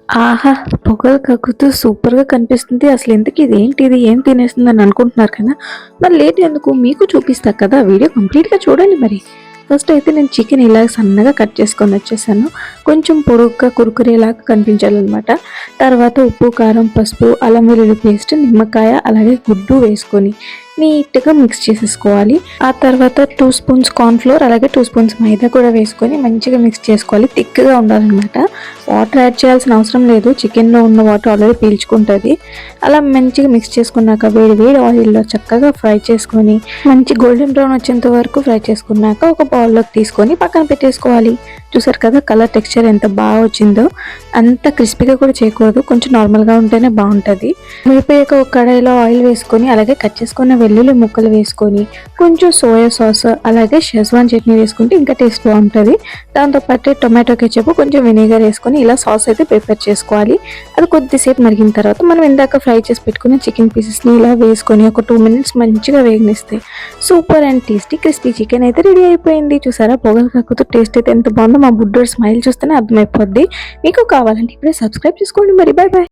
ఆహా! పొగలు కక్కుతూ సూపర్‌గా కనిపిస్తుంది. అసలెంతకి ఇదేంటిది? ఏం తినేస్తుందని అనుకుంటున్నారు కదా! మరి లేట్ ఎందుకు మీకు చూపిస్తా కదా! వీడియో కంప్లీట్‌గా చూడండి మరి. ఫస్ట్ అయితే నేను చికెన్ ఇలా సన్నగా కట్ చేసుకొనొచ్చేసాను. కొంచెం పొడుగ్గా కురుకురేలాగా కనిపించాలనమాట. తర్వాత ఉప్పు, కారం, పసుపు, అల్లం వెల్లుల్లి పేస్ట్, నిమ్మకాయ అలాగే గుడ్డు వేసుకొని నీట్‌గా మిక్స్ చేసేసుకోవాలి. ఆ తర్వాత 2 స్పూన్స్ కార్న్ ఫ్లోర్ అలాగే 2 స్పూన్స్ మైదా కూడా వేసుకొని మంచిగా మిక్స్ చేసుకోవాలి. థిక్‌గా ఉండాలనమాట. వాటర్ యాడ్ చేయాల్సిన అవసరం లేదు. చికెన్‌లో ఉన్న వాటర్ ఆల్రెడీ పీల్చుకుంటది. అలా మంచిగా మిక్స్ చేసుకున్నాక వేడి వేడి ఆయిల్‌లో చక్కగా ఫ్రై చేసుకొని మంచి గోల్డెన్ బ్రౌన్ వచ్చేంత వరకు ఫ్రై చేసుకున్నాక ఒక బౌల్‌లోకి తీసుకొని పక్కన పెట్టేసుకోవాలి. చూసారు కదా కలర్ టెక్స్చర్ ఎంత బాగా వచ్చిందో. అంత క్రిస్పీగా కూడా చేయకూడదు. కొంచెం నార్మల్‌గా ఉంటేనే బావుంటది. వేపాక ఒక కడాయిలో ఆయిల్ వేసుకొని అలాగే కట్ చేసుకున్న వెల్లుల్లి ముక్కలు వేసుకొని కొంచెం సోయా సాస్ అలాగే షెజ్వాన్ చట్నీ వేసుకుంటే ఇంకా టేస్ట్ బాగుంటుంది. దాంతో పాటు టొమాటో కెచప్ కొంచెం వెనిగర్ వేసుకొని ఇలా సాస్ అయితే ప్రిపేర్ చేసుకోవాలి. అది కొద్దిసేపు మరిగిన తర్వాత మనం ఇందాక ఫ్రై చేసి పెట్టుకున్న చికెన్ పీసెస్ని ఇలా వేసుకొని ఒక 2 మినిట్స్ మంచిగా వేగనిస్తే super and tasty crispy chicken అయితే రెడీ అయిపోయింది. చూసారా పొగలు కక్కుతూ టేస్ట్ అయితే ఎంత బాగుందో. మా బుడ్డోడి స్మైల్ చూస్తేనే అర్థమైపోద్ది. మీకు కావాలంటే ఇప్పుడే సబ్స్క్రైబ్ చేసుకోండి మరి. Bye bye.